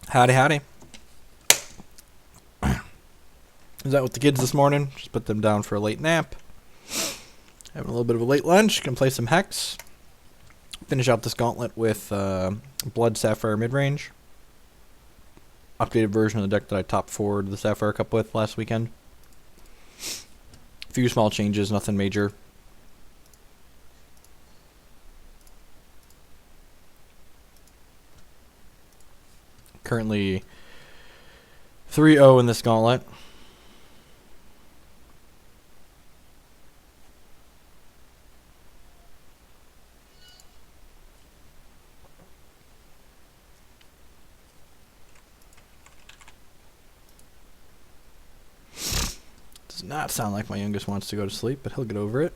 Howdy, howdy. Was out with the kids this morning. Just put them down for a late nap. Having a little bit of a late lunch. Gonna play some Hex. Finish out this gauntlet with Blood-Sapphire Midrange. Updated version of the deck that I top forward the Sapphire Cup with last weekend. A few small changes, nothing major. Currently 3-0 in this gauntlet. Does not sound like my youngest wants to go to sleep, but he'll get over it.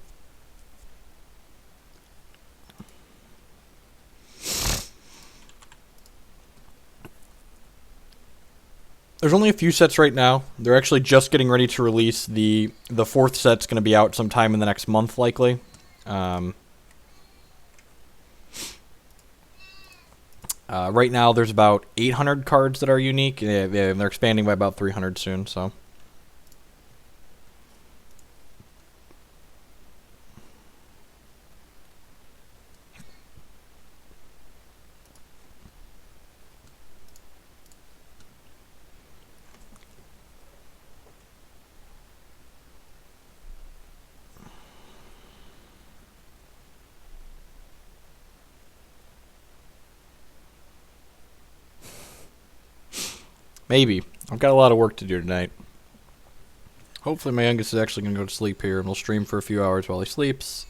There's only a few sets right now. They're actually just getting ready to release the fourth set's going to be out sometime in the next month, likely. Right now, there's about 800 cards that are unique. They're expanding by about 300 soon, so. Maybe. I've got a lot of work to do tonight. Hopefully my youngest is actually going to go to sleep here, and we'll stream for a few hours while he sleeps.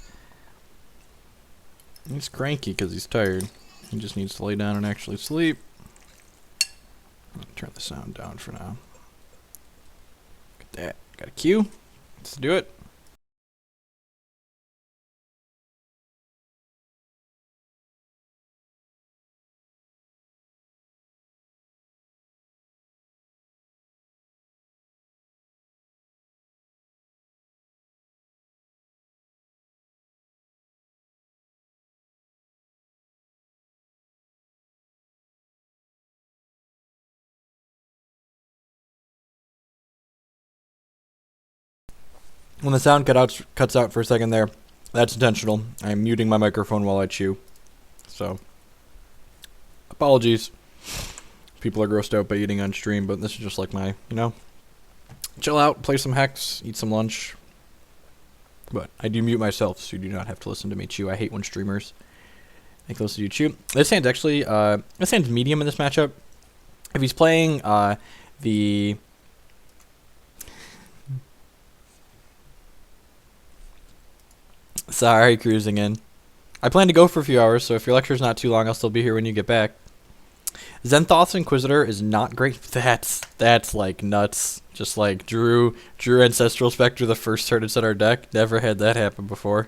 He's cranky because he's tired. He just needs to lay down and actually sleep. I'll turn the sound down for now. Look at that. Got a cue. Let's do it. When the sound cuts out for a second there, that's intentional. I'm muting my microphone while I chew. So, apologies. People are grossed out by eating on stream, but this is just like my, chill out, play some Hex, eat some lunch. But I do mute myself, so you do not have to listen to me chew. I hate when streamers make listen to you chew. This hand's actually, this hand's medium in this matchup. If he's playing the... Sorry, cruising in. I plan to go for a few hours, so if your lecture's not too long, I'll still be here when you get back. Xenthoth's Inquisitor is not great. That's like nuts. Just like drew Ancestral Spectre the first turn inside our deck. Never had that happen before.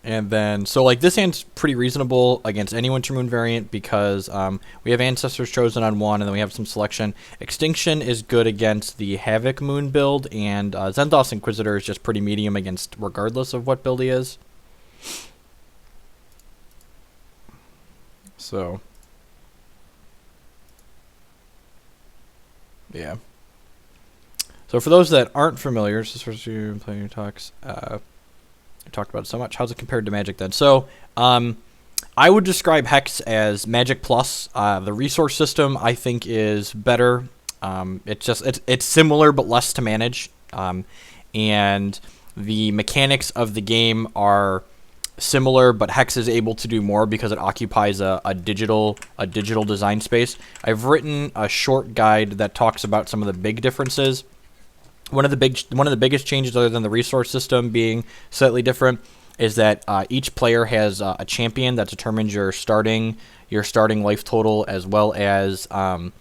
And then, so like this hand's pretty reasonable against any Winter Moon variant because we have Ancestors Chosen on one, and then we have some selection. Extinction is good against the Havoc Moon build, and Xenthoth's Inquisitor is just pretty medium against regardless of what build he is. So, yeah. So for those that aren't familiar, this is first you playing your talks. We talked about it so much. How's it compared to Magic then? So, I would describe Hex as Magic Plus. The resource system I think is better. It's similar but less to manage. And the mechanics of the game are similar, but Hex is able to do more because it occupies a digital design space. I've written a short guide that talks about some of the big differences. One of the biggest changes, other than the resource system being slightly different, is that each player has a champion that determines your starting life total, as well as kind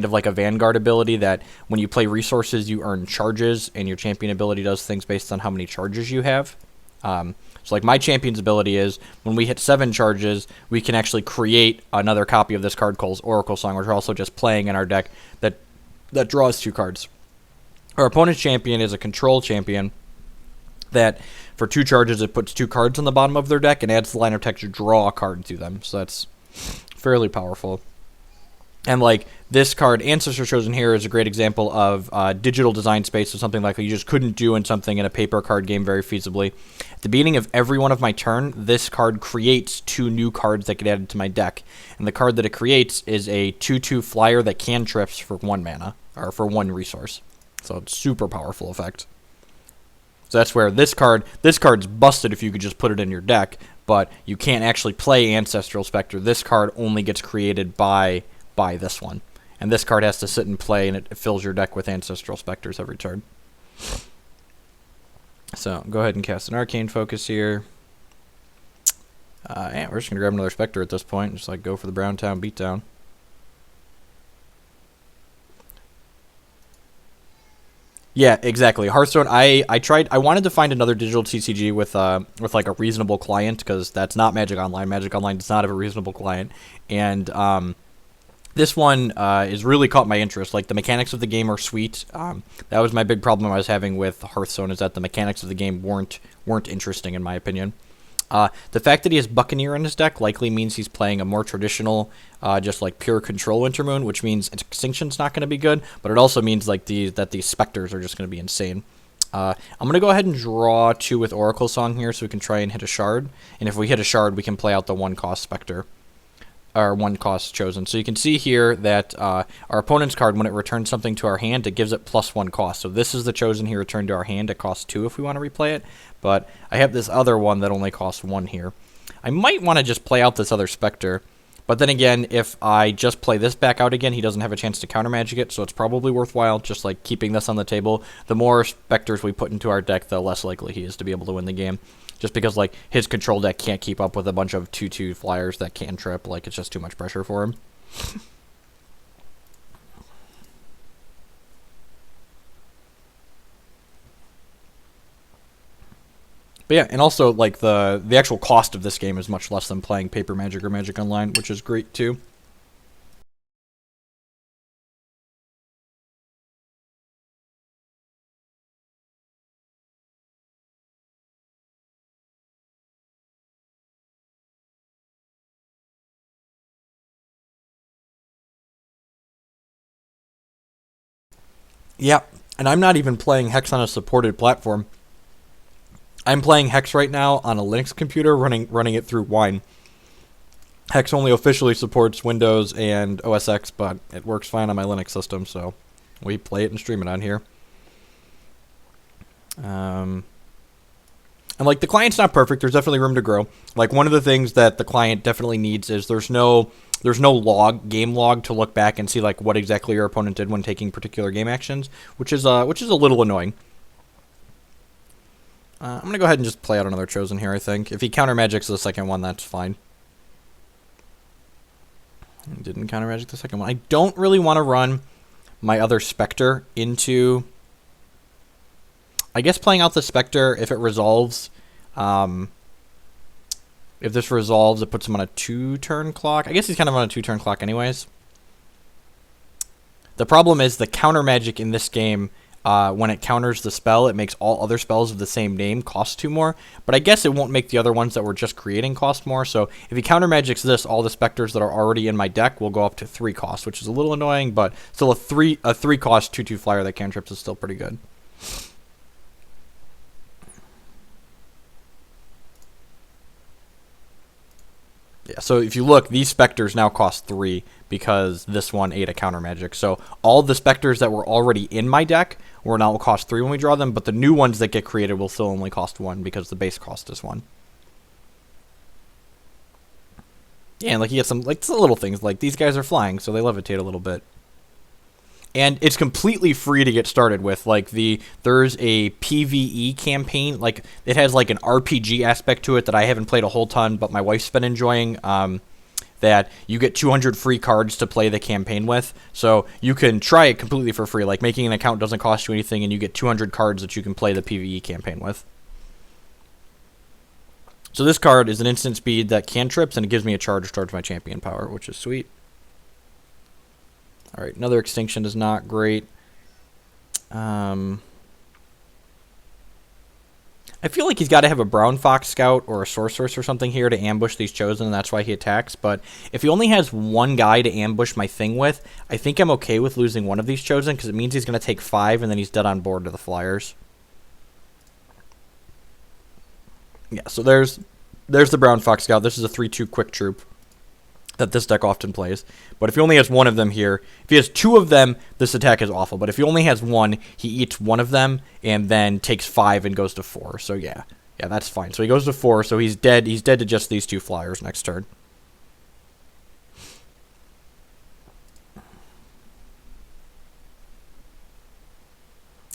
of like a Vanguard ability that when you play resources, you earn charges, and your champion ability does things based on how many charges you have. So like my champion's ability is when we hit 7 charges, we can actually create another copy of this card called Oracle Song, which we're also just playing in our deck that draws 2 cards. Our opponent's champion is a control champion that for 2 charges it puts 2 cards on the bottom of their deck and adds the line of text to draw a card to them. So that's fairly powerful. And like this card, Ancestor Chosen here, is a great example of digital design space, so something like you just couldn't do in something in a paper card game very feasibly. At the beginning of every one of my turn, this card creates 2 new cards that get added to my deck. And the card that it creates is a 2/2 flyer that cantrips for 1 mana, or for 1 resource. So it's super powerful effect. So that's where this card's busted if you could just put it in your deck, but you can't actually play Ancestral Spectre. This card only gets created by this one. And this card has to sit and play, and it fills your deck with Ancestral Spectres every turn. So, go ahead and cast an Arcane Focus here. And we're just going to grab another Spectre at this point, and just like go for the Brown Town beatdown. Yeah, exactly. Hearthstone, I wanted to find another digital TCG with like a reasonable client, because that's not Magic Online. Magic Online does not have a reasonable client. And this one is really caught my interest. Like, the mechanics of the game are sweet. That was my big problem I was having with Hearthstone, is that the mechanics of the game weren't interesting, in my opinion. The fact that he has Buccaneer in his deck likely means he's playing a more traditional, just like pure control Wintermoon, which means Extinction's not going to be good, but it also means like that these Spectres are just going to be insane. I'm going to go ahead and draw 2 with Oracle Song here so we can try and hit a Shard. And if we hit a Shard, we can play out the 1-cost Spectre. Or 1-cost Chosen. So you can see here that our opponent's card, when it returns something to our hand, it gives it +1 cost. So this is the Chosen here returned to our hand. It costs 2 if we want to replay it. But I have this other one that only costs 1 here. I might want to just play out this other Spectre. But then again, if I just play this back out again, he doesn't have a chance to counter magic it. So it's probably worthwhile just like keeping this on the table. The more Spectres we put into our deck, the less likely he is to be able to win the game. Just because, like, his control deck can't keep up with a bunch of 2/2 flyers that can trip. Like, it's just too much pressure for him. But yeah, and also, like, the actual cost of this game is much less than playing Paper Magic or Magic Online, which is great, too. Yeah, and I'm not even playing Hex on a supported platform. I'm playing Hex right now on a Linux computer, running it through Wine. Hex only officially supports Windows and OS X, but it works fine on my Linux system, so we play it and stream it on here. And like, the client's not perfect. There's definitely room to grow. Like, one of the things that the client definitely needs is there's no game log to look back and see like what exactly your opponent did when taking particular game actions, which is a little annoying. I'm gonna go ahead and just play out another Chosen here. I think if he counter magics the second one, that's fine. He didn't counter magic the second one. I don't really want to run my other Spectre into. I guess playing out the Spectre, if it resolves, if this resolves, it puts him on a 2-turn clock. I guess he's kind of on a 2-turn clock anyways. The problem is the counter magic in this game, when it counters the spell, it makes all other spells of the same name cost 2 more. But I guess it won't make the other ones that we're just creating cost more. So if he counter magics this, all the Spectres that are already in my deck will go up to 3 cost, which is a little annoying, but still a 3 cost 2/2 flyer that cantrips is still pretty good. Yeah, so if you look, these Spectres now cost 3 because this one ate a counter magic. So all the Spectres that were already in my deck will now cost 3 when we draw them, but the new ones that get created will still only cost 1 because the base cost is 1. Yeah, and like you get some like little things like these guys are flying, so they levitate a little bit. And it's completely free to get started with. Like there's a PvE campaign. Like it has like an RPG aspect to it that I haven't played a whole ton, but my wife's been enjoying. That you get 200 free cards to play the campaign with. So you can try it completely for free. Like making an account doesn't cost you anything, and you get 200 cards that you can play the PvE campaign with. So this card is an instant speed that cantrips, and it gives me a charge towards my champion power, which is sweet. All right, another Extinction is not great. I I feel like he's got to have a Brown Fox Scout or a Sorceress or something here to ambush these Chosen, and that's why he attacks. But if he only has one guy to ambush my thing with, I think I'm okay with losing one of these Chosen, because it means he's going to take 5, and then he's dead on board to the Flyers. Yeah, so there's the Brown Fox Scout. This is a 3/2 quick troop that this deck often plays. But if he only has one of them here, if he has 2 of them, this attack is awful. But if he only has 1, he eats 1 of them and then takes 5 and goes to 4. So yeah, that's fine. So he goes to 4, so he's dead. He's dead to just these 2 Flyers next turn.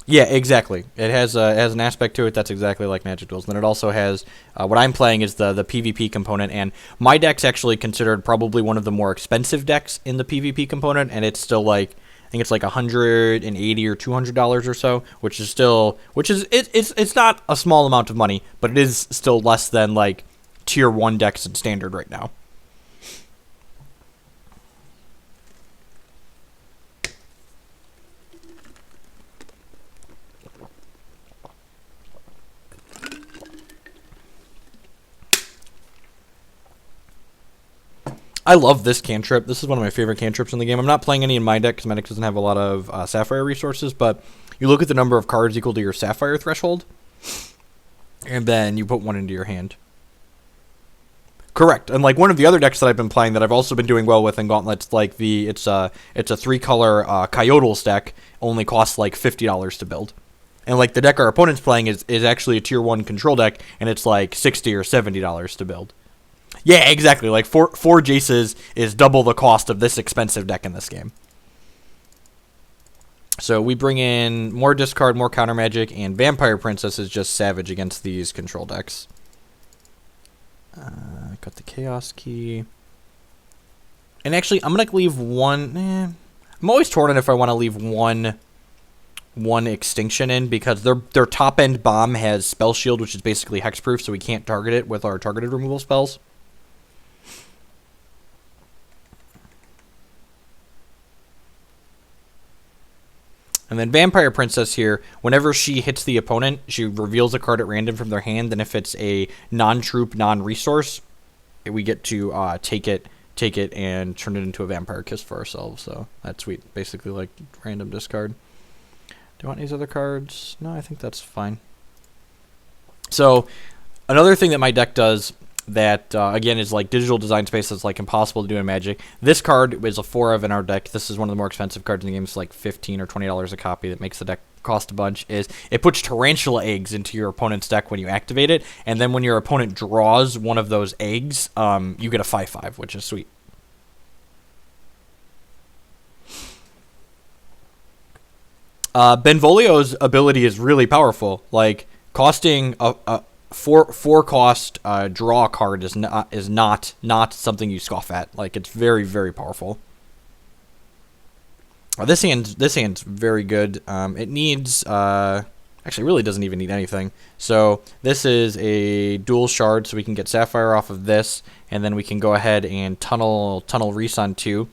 Yeah, exactly. It has an aspect to it that's exactly like Magic Duels. And then it also has, what I'm playing is the PvP component, and my deck's actually considered probably one of the more expensive decks in the PvP component, and it's still like, I think it's like $180 or $200 or so, it's not a small amount of money, but it is still less than like tier 1 decks in Standard right now. I love this cantrip. This is one of my favorite cantrips in the game. I'm not playing any in my deck because my deck doesn't have a lot of Sapphire resources, but you look at the number of cards equal to your Sapphire threshold, and then you put 1 into your hand. Correct. And like one of the other decks that I've been playing that I've also been doing well with in Gauntlets, like it's a 3-color Coyotals deck, only costs like $50 to build. And like the deck our opponent's playing is actually a tier 1 control deck, and it's like $60 or $70 to build. Yeah, exactly. Like 4 Jaces is double the cost of this expensive deck in this game. So we bring in more discard, more counter magic, and Vampire Princess is just savage against these control decks. Got the Chaos Key. And actually, I'm going to leave 1... I'm always torn on if I want to leave one Extinction in, because their top-end bomb has Spell Shield, which is basically hexproof, so we can't target it with our targeted removal spells. And then Vampire Princess here, whenever she hits the opponent, she reveals a card at random from their hand, and if it's a non-troop, non-resource, we get to take it and turn it into a Vampire Kiss for ourselves. So that's sweet. Basically like random discard. Do you want these other cards? No, I think that's fine. So another thing that my deck does that, again, is like digital design space that's like impossible to do in Magic. This card is a 4 of in our deck. This is one of the more expensive cards in the game. It's like $15 or $20 a copy. That makes the deck cost a bunch. Is it puts tarantula eggs into your opponent's deck when you activate it, and then when your opponent draws one of those eggs, you get a 5/5, which is sweet. Benvolio's ability is really powerful. Like costing a 4 cost draw card is not something you scoff at. Like it's very, very powerful. This hand's very good. It needs actually really doesn't even need anything. So this is a dual shard, so we can get Sapphire off of this, and then we can go ahead and tunnel Reese on 2.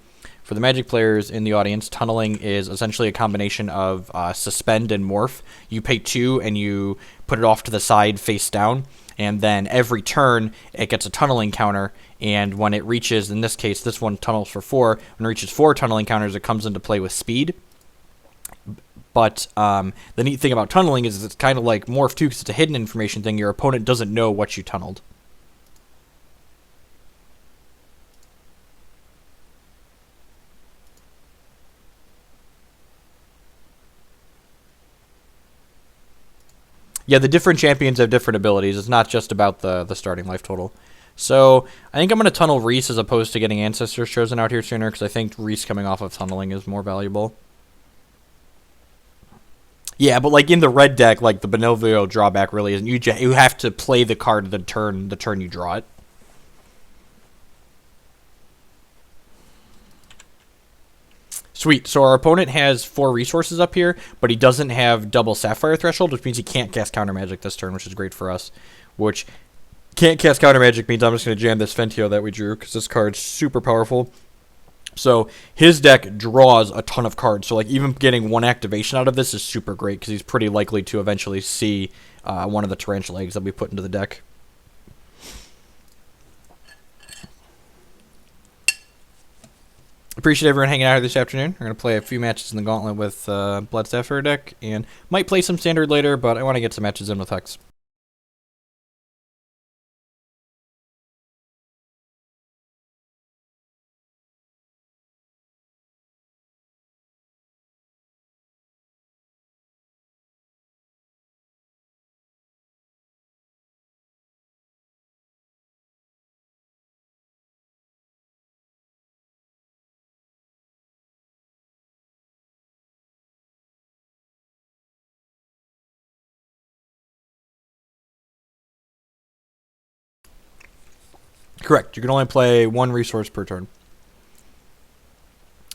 For the Magic players in the audience, tunneling is essentially a combination of suspend and morph. You pay 2 and you put it off to the side face down, and then every turn it gets a tunneling counter, and when it reaches, in this case, this one tunnels for 4, when it reaches 4 tunneling counters, it comes into play with speed. But the neat thing about tunneling is it's kind of like morph too, because it's a hidden information thing. Your opponent doesn't know what you tunneled. Yeah, the different champions have different abilities. It's not just about the starting life total. So I think I'm going to tunnel Reese as opposed to getting Ancestors chosen out here sooner, because I think Reese coming off of tunneling is more valuable. Yeah, but like in the red deck, like the Benvolio drawback really isn't. You have to play the card the turn you draw it. Sweet. So our opponent has 4 resources up here, but he doesn't have double Sapphire threshold, which means he can't cast counter magic this turn, which is great for us. Which can't cast counter magic means I'm just going to jam this Fentio that we drew, because this card's super powerful. So his deck draws a ton of cards. So like even getting one activation out of this is super great because he's pretty likely to eventually see one of the tarantula eggs that we put into the deck. Appreciate everyone hanging out here this afternoon. We're going to play a few matches in the Gauntlet with Blood-Sapphire deck, and might play some Standard later, but I want to get some matches in with Hex. Correct. You can only play one resource per turn.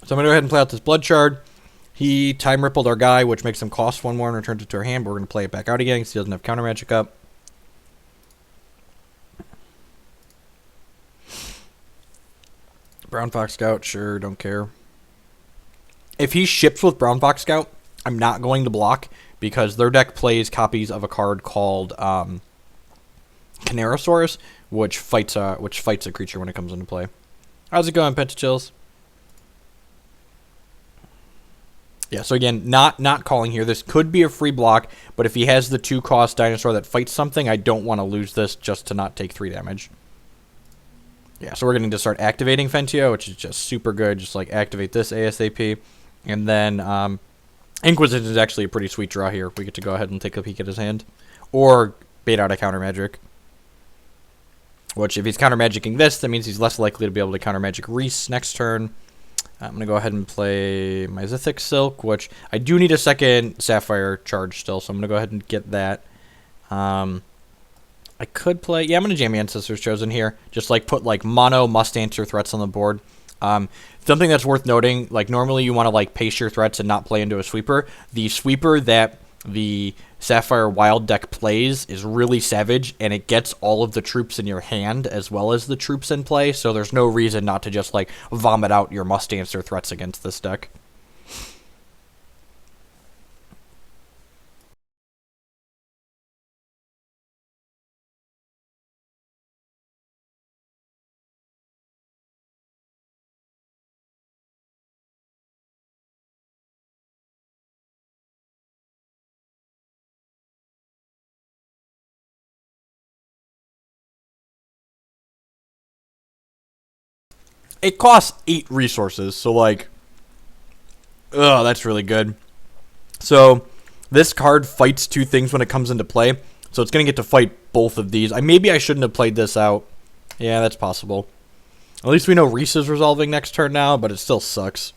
So I'm going to go ahead and play out this Blood Shard. He time rippled our guy, which makes him cost one more and returns it to our hand, but we're going to play it back out again because he doesn't have counter magic up. Brown Fox Scout, sure, don't care. If he ships with Brown Fox Scout, I'm not going to block because their deck plays copies of a card called Canarosaurus, which fights a creature when it comes into play. How's it going, Pentachills? Yeah, so again, not calling here. This could be a free block, but if he has the 2-cost dinosaur that fights something, I don't want to lose this just to not take 3 damage. Yeah, so we're going to start activating Fentio, which is just super good. Just like activate this ASAP. And then Inquisition is actually a pretty sweet draw here. We get to go ahead and take a peek at his hand. Or bait out a counter magic. Which, if he's counter magicking this, that means he's less likely to be able to counter magic Reese next turn. I'm going to go ahead and play my Zithic Silk, which I do need a second Sapphire charge still, so I'm going to go ahead and get that. I could play... Yeah, I'm going to jam Ancestor's Chosen here. Just, like, put, like, mono must-answer threats on the board. Something that's worth noting, like, normally you want to, like, pace your threats and not play into a sweeper. The sweeper that the Sapphire Wild deck plays is really savage, and it gets all of the troops in your hand as well as the troops in play, so there's no reason not to just, like, vomit out your must-answer threats against this deck. It costs 8 resources, so, like, ugh, that's really good. So, this card fights 2 things when it comes into play, so it's going to get to fight both of these. Maybe I shouldn't have played this out. Yeah, that's possible. At least we know Reese is resolving next turn now, but it still sucks.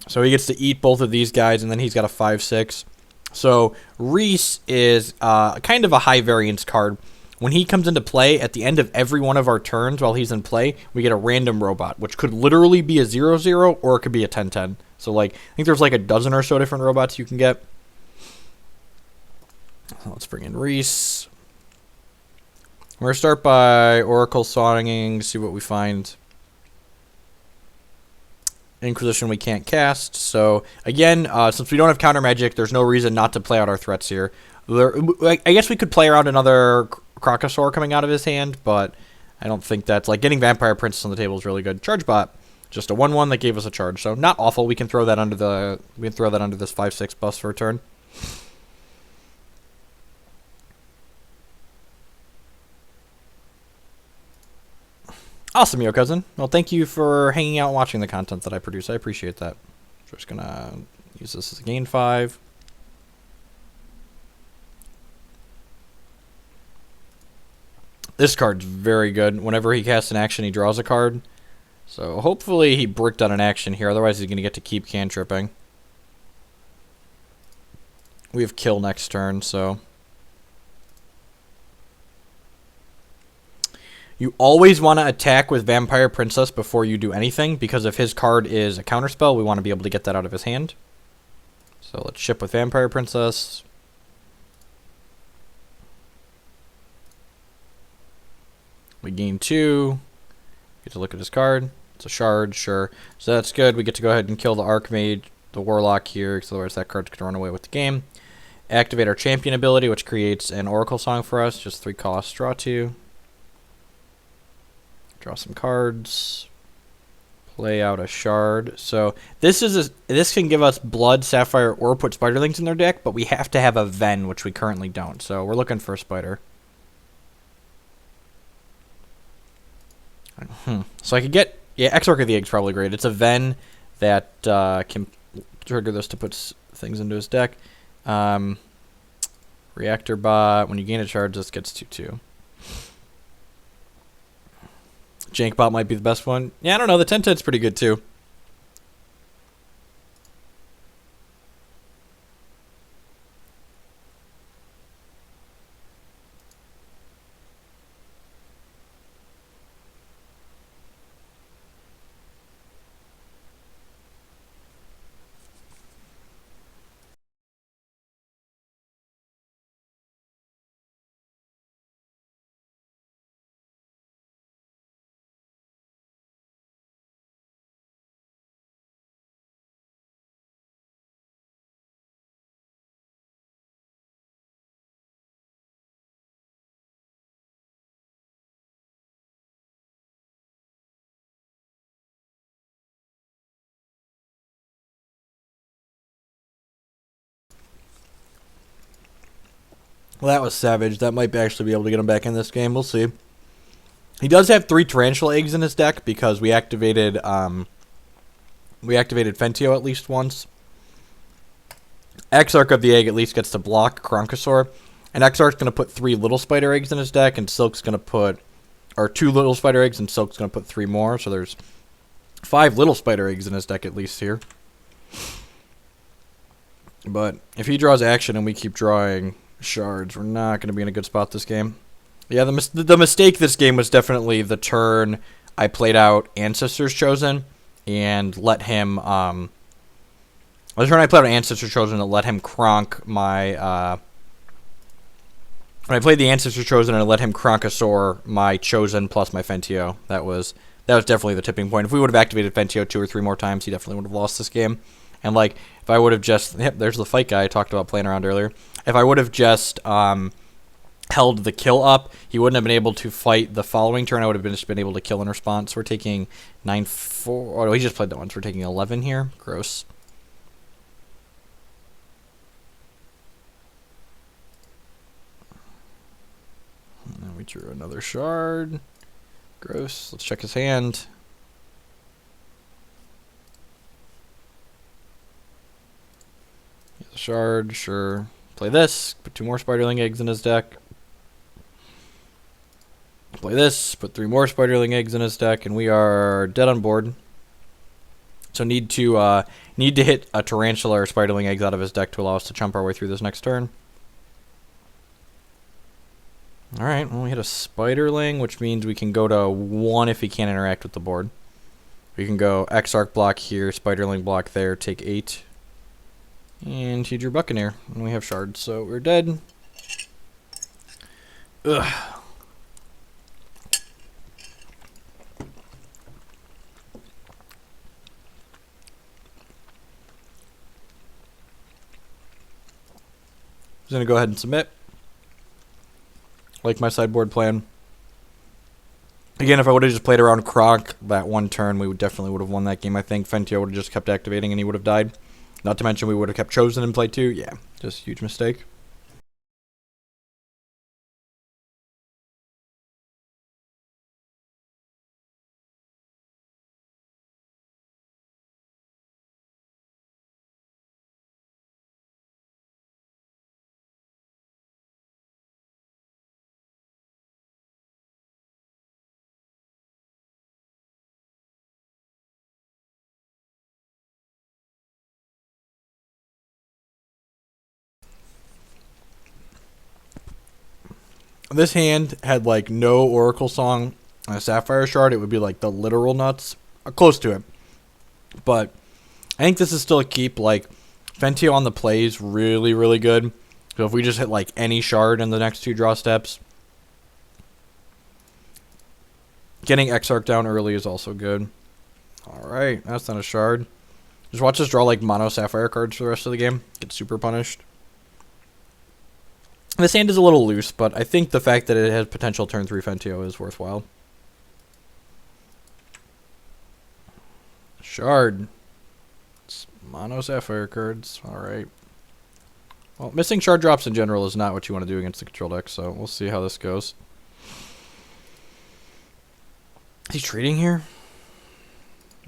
So he gets to eat both of these guys, and then he's got a 5/6. So Reese is kind of a high variance card. When he comes into play, at the end of every one of our turns while he's in play, we get a random robot, which could literally be a 0/0 or it could be a 10/10. So, like, I think there's like a dozen or so different robots you can get. So let's bring in Reese. We're going to start by Oracle Songing, see what we find. Inquisition we can't cast. So, again, since we don't have counter magic, there's no reason not to play out our threats here. I guess we could play around another Crocosaur coming out of his hand, but I don't think that's... Like, getting Vampire Princess on the table is really good. Charge Bot. Just a 1/1 that gave us a charge. So, not awful. We can throw that under the... We can throw that under this 5/6 bust for a turn. Awesome, Yo Cousin. Well, thank you for hanging out and watching the content that I produce. I appreciate that. Just gonna use this as a gain 5. This card's very good. Whenever he casts an action, he draws a card. So hopefully he bricked on an action here. Otherwise, he's gonna get to keep cantripping. We have kill next turn, so... You always want to attack with Vampire Princess before you do anything, because if his card is a counterspell, we want to be able to get that out of his hand. So let's ship with Vampire Princess. We gain 2. Get to look at his card. It's a shard, sure. So that's good. We get to go ahead and kill the Archmage, the Warlock here, because otherwise that card's going to run away with the game. Activate our champion ability, which creates an Oracle Song for us. Just 3 costs. Draw 2. Draw some cards. Play out a shard. So this can give us Blood-Sapphire or put Spiderlings in their deck, but we have to have a Ven, which we currently don't. So we're looking for a Spider. So I could get... Yeah, Exarch of the Egg's probably great. It's a Ven that can trigger this to put things into his deck. Reactor Bot. When you gain a charge, this gets 2/2. Jankbot might be the best one. Yeah, I don't know. The 10/10's pretty good too. Well, that was savage. That might actually be able to get him back in this game. We'll see. He does have 3 Tarantula Eggs in his deck because we activated Fentio at least once. Exarch of the Egg at least gets to block Kronkosaur. And Exarch's going to put 3 Little Spider Eggs in his deck, and Silk's going to put... Or 2 Little Spider Eggs, and Silk's going to put 3 more. So there's 5 Little Spider Eggs in his deck at least here. But if he draws action and we keep drawing shards, we're not going to be in a good spot this game. Yeah, the mistake this game was definitely the turn I played out Ancestors Chosen and let him... the turn I played out Ancestors Chosen and let him Kronk my... when I played the Ancestors Chosen and I let him Kronkosaur my Chosen plus my Fentio. That was definitely the tipping point. If we would have activated Fentio 2 or 3 more times, he definitely would have lost this game. And, like, if I would have just... Yep, there's the fight guy I talked about playing around earlier. If I would have just held the kill up, he wouldn't have been able to fight the following turn. I would have just been able to kill in response. We're taking 9-4... Oh, no, he just played that once. We're taking 11 here. Gross. And then we drew another shard. Gross. Let's check his hand. Here's a shard, sure. Play this, put 2 more Spiderling Eggs in his deck. Play this, put 3 more Spiderling Eggs in his deck, and we are dead on board. So need to hit a Tarantula or Spiderling Eggs out of his deck to allow us to jump our way through this next turn. Alright, well we hit a Spiderling, which means we can go to 1 if he can't interact with the board. We can go Exarch block here, Spiderling block there, take 8. And he drew Buccaneer, and we have shards, so we're dead. Ugh. Just gonna go ahead and submit. Like my sideboard plan. Again, if I would have just played around Kronk that one turn, we definitely would have won that game, I think. Fentio would have just kept activating and he would have died. Not to mention we would have kept Chosen in play too. Yeah, just a huge mistake. This hand had like no Oracle Song and a Sapphire Shard. It would be like the literal nuts. Close to it. But I think this is still a keep. Like, Fentio on the play is really, really good. So if we just hit like any shard in the next 2 draw steps, getting Exarch down early is also good. Alright, that's not a shard. Just watch us draw like mono sapphire cards for the rest of the game. Get super punished. This hand is a little loose, but I think the fact that it has potential turn 3 Fentio is worthwhile. Shard. It's mono sapphire cards. Alright. Well, missing shard drops in general is not what you want to do against the control deck, so we'll see how this goes. Is he trading here?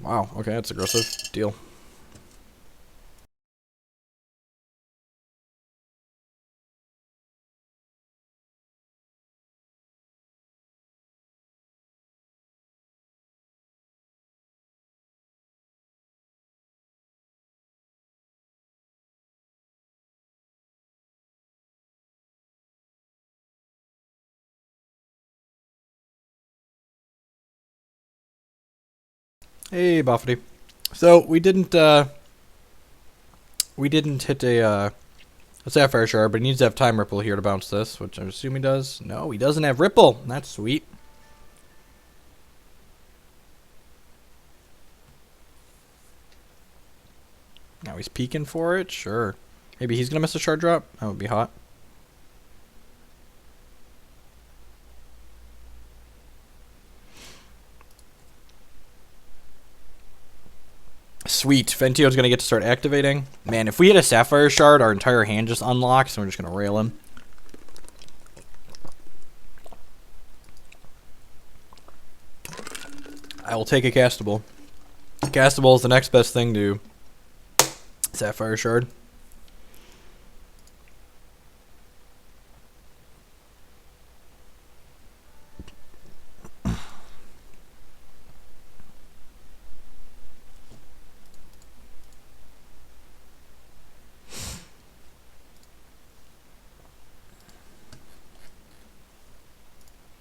Wow, okay, that's aggressive. Deal. Hey, Buffety. So we didn't hit a Sapphire Shard, but he needs to have Time Ripple here to bounce this, which I assume he does. No, he doesn't have Ripple. That's sweet. Now he's peeking for it. Sure. Maybe he's gonna miss a shard drop. That would be hot. Sweet. Fentio's going to get to start activating. Man, if we hit a Sapphire Shard, our entire hand just unlocks, and we're just going to rail him. I will take a Castable. Castable is the next best thing to Sapphire Shard.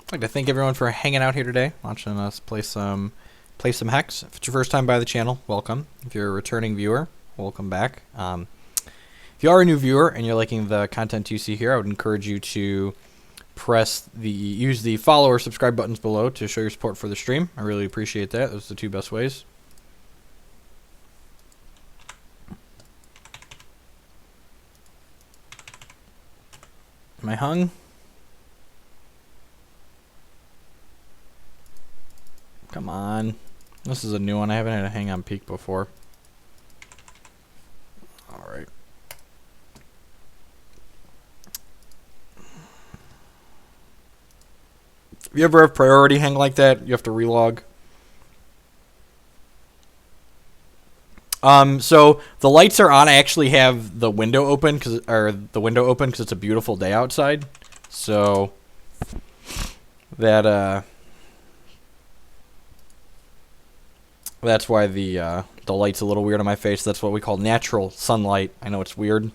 I'd like to thank everyone for hanging out here today, watching us play some Hex. If it's your first time by the channel, welcome. If you're a returning viewer, welcome back. If you are a new viewer and you're liking the content you see here, I would encourage you to use the follow or subscribe buttons below to show your support for the stream. I really appreciate that. Those are the two best ways. Am I hung? Come on. This is a new one. I haven't had a hang on peak before. Alright. If you ever have priority hang like that, you have to relog. So the lights are on. I actually have the window open because it's a beautiful day outside. So that that's why the light's a little weird on my face. That's what we call natural sunlight. I know it's weird.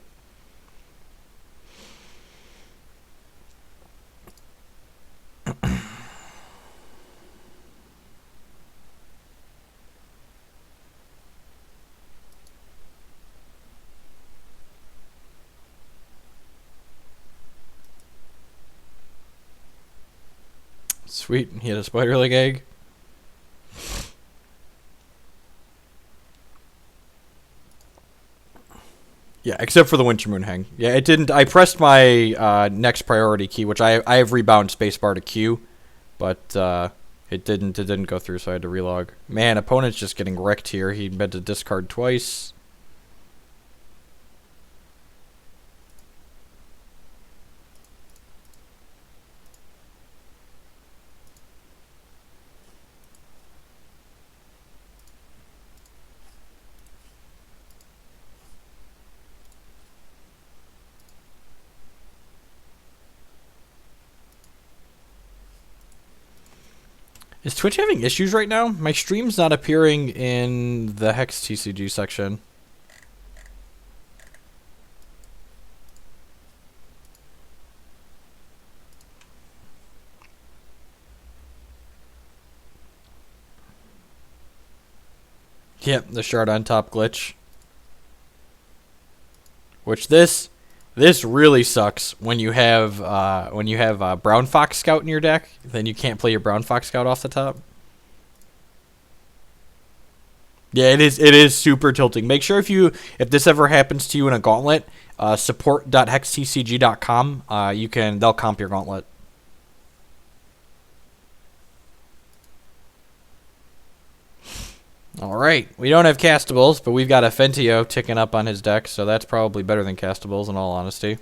Sweet, he had a spider leg egg. Yeah, except for the Winter Moon hang. Yeah, it didn't. I pressed my next priority key, which I have rebound spacebar to Q, but it didn't go through, so I had to relog. Man, opponent's just getting wrecked here. He had to discard twice. Is Twitch having issues right now? My stream's not appearing in the Hex TCG section. Yep, the shard on top glitch. Which this really sucks when you have Brown Fox Scout in your deck. Then you can't play your Brown Fox Scout off the top. Yeah, it is. It is super tilting. Make sure if this ever happens to you in a gauntlet, support.hextcg.com. They'll comp your gauntlet. All right, we don't have castables, but we've got a Fentio ticking up on his deck, so that's probably better than castables in all honesty.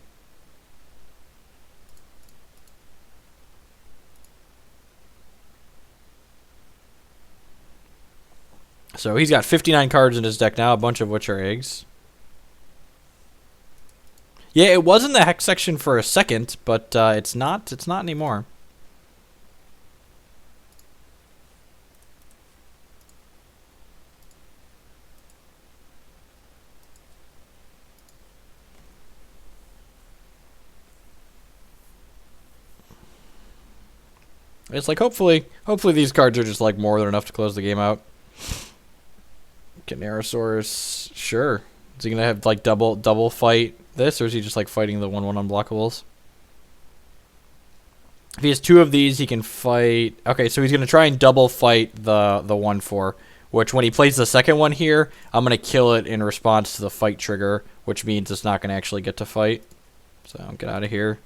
So he's got 59 cards in his deck now, a bunch of which are eggs. Yeah, it was in the hex section for a second, but it's not. It's not anymore. It's like hopefully these cards are just like more than enough to close the game out. Canarosaurus, sure. Is he gonna have like double fight this, or is he just like fighting the 1/1 unblockables? If he has two of these, he can fight. Okay, so he's gonna try and double fight the 1/4, which when he plays the second one here, I'm gonna kill it in response to the fight trigger, which means it's not gonna actually get to fight. So get out of here.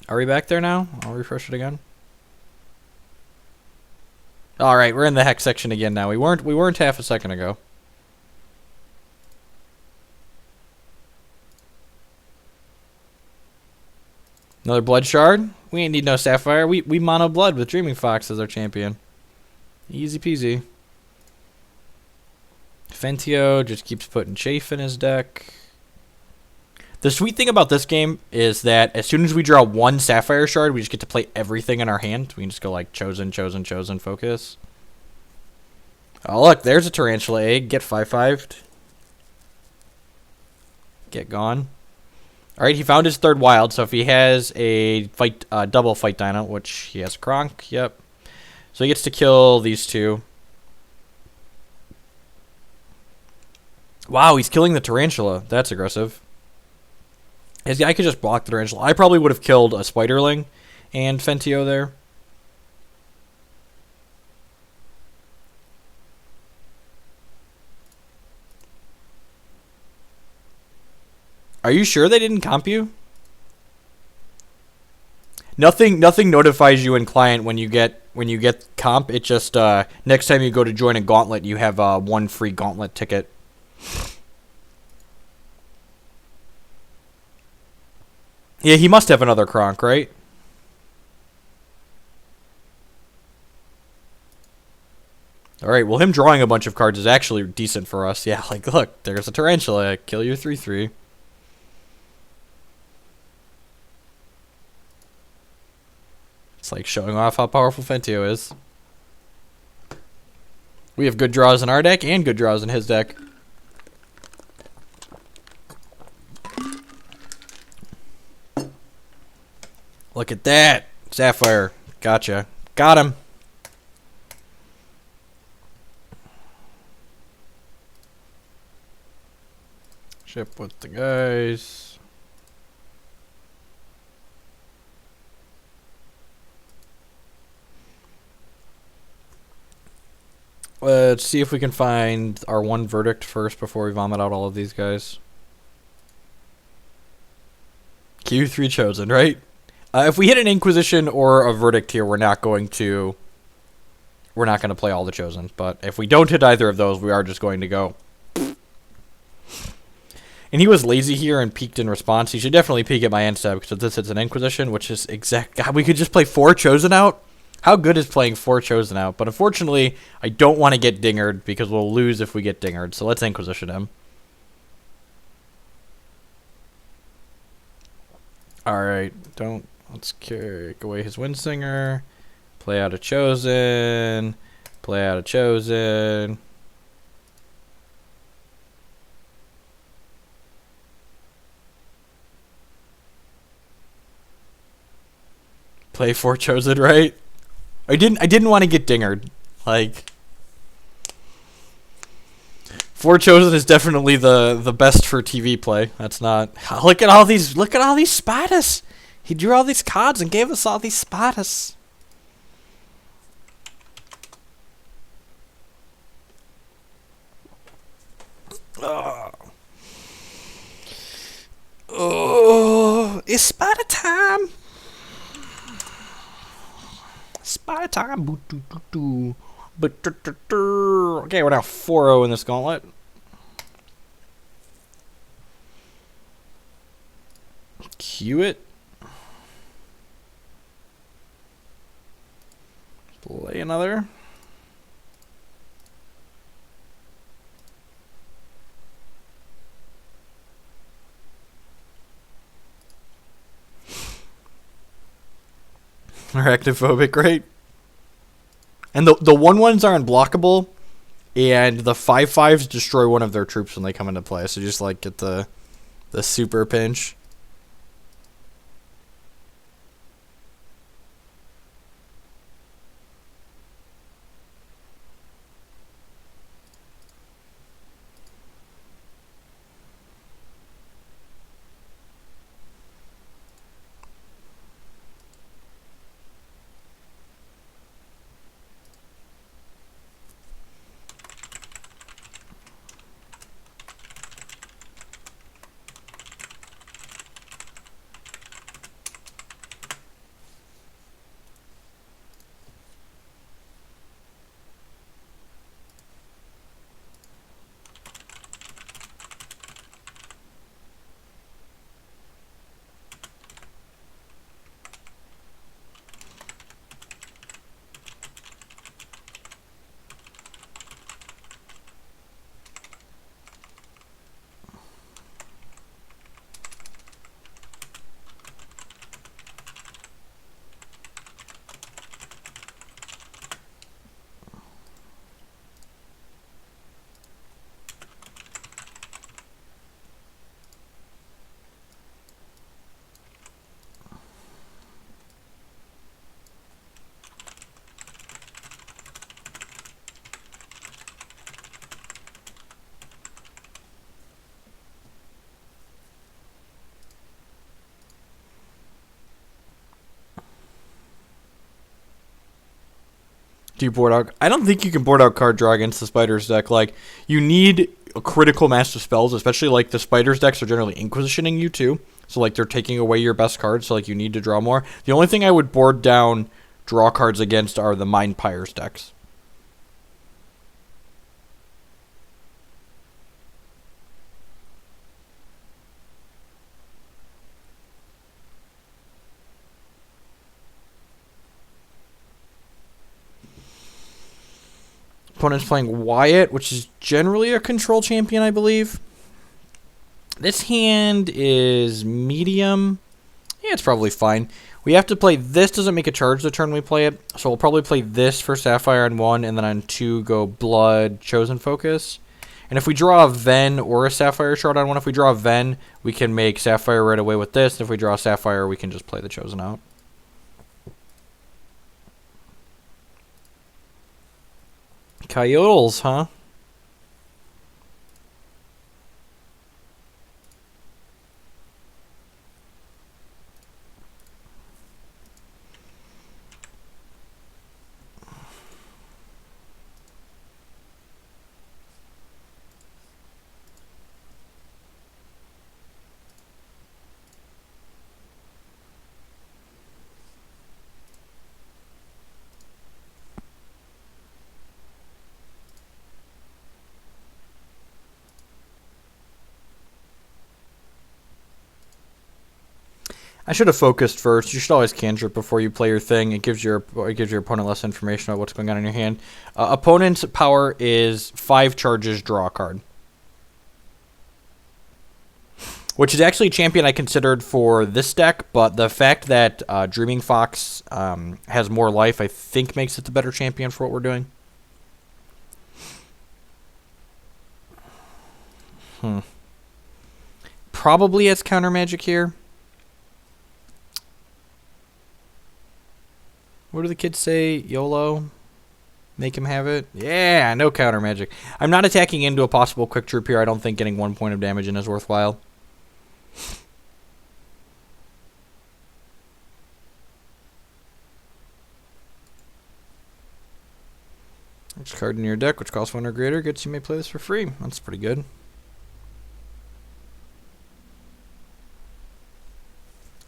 Are we back there now? I'll refresh it again. All right, we're in the hex section again now. We weren't half a second ago. Another blood shard. We ain't need no sapphire. We mono blood with Dreaming Fox as our champion. Easy peasy. Fentio just keeps putting chafe in his deck. The sweet thing about this game is that as soon as we draw one sapphire shard, we just get to play everything in our hand. We can just go like chosen, focus. Oh look, there's a tarantula egg. Get 5/5'd. Get gone. Alright, he found his third wild, so if he has a double fight dino, which he has a Kronk, yep. So he gets to kill these two. Wow, he's killing the tarantula. That's aggressive. I could just block the tarantula. I probably would have killed a Spiderling and Fentio there. Are you sure they didn't comp you? Nothing notifies you in client when you get comp. It just next time you go to join a gauntlet, you have one free gauntlet ticket. Yeah, he must have another Kronk, right? Alright, well him drawing a bunch of cards is actually decent for us. Yeah, like look, there's a tarantula. Kill your 3/3. It's like showing off how powerful Fentio is. We have good draws in our deck and good draws in his deck. Look at that. Sapphire. Gotcha. Got him. Ship with the guys. Let's see if we can find our one verdict first before we vomit out all of these guys. Q3 chosen, right? If we hit an Inquisition or a verdict here, we're not going to play all the chosen. But if we don't hit either of those, we are just going to go. And he was lazy here and peeked in response. He should definitely peek at my end step because this is an Inquisition, which is exact. God, we could just play 4 chosen out. How good is playing 4 chosen out? But unfortunately, I don't want to get dingered because we'll lose if we get dingered. So let's Inquisition him. Alright, let's kick away his Windsinger. Play out a chosen. Play out a chosen. Play 4 chosen, right? I didn't want to get dingered. Like 4 chosen is definitely the best for TV play. That's not. Look at all these spiders. He drew all these cards and gave us all these spiders. Oh, it's spider time. Spider time. Okay, we're now 4-0 in this gauntlet. Cue it. Play another. Arachnophobic, right? And the 1/1s are unblockable, and the 5/5s destroy one of their troops when they come into play. So just like get the super pinch. Do you board out? I don't think you can board out card draw against the Spiders deck. Like, you need a critical mass of spells, especially like the Spiders decks are generally Inquisitioning you too. So like they're taking away your best cards, so like you need to draw more. The only thing I would board down draw cards against are the Mind Pyres decks. Opponent's playing Wyatt, which is generally a control champion, I believe. This hand is medium. Yeah, it's probably fine. We have to play this. Doesn't make a charge the turn we play it. So we'll probably play this for Sapphire on 1, and then on 2 go Blood, Chosen Focus. And if we draw a Ven or a Sapphire shard on 1, if we draw a Ven, we can make Sapphire right away with this. And if we draw a Sapphire, we can just play the Chosen out. Coyotes, huh? I should have focused first. You should always cantrip before you play your thing. It gives your opponent less information about what's going on in your hand. Opponent's power is 5 charges, draw a card. Which is actually a champion I considered for this deck, but the fact that Dreaming Fox has more life, I think makes it the better champion for what we're doing. Probably has counter magic here. What do the kids say? YOLO? Make him have it? Yeah, no counter magic. I'm not attacking into a possible quick troop here. I don't think getting 1 point of damage in is worthwhile. Each card in your deck, which costs 1 or greater, gets you may play this for free. That's pretty good.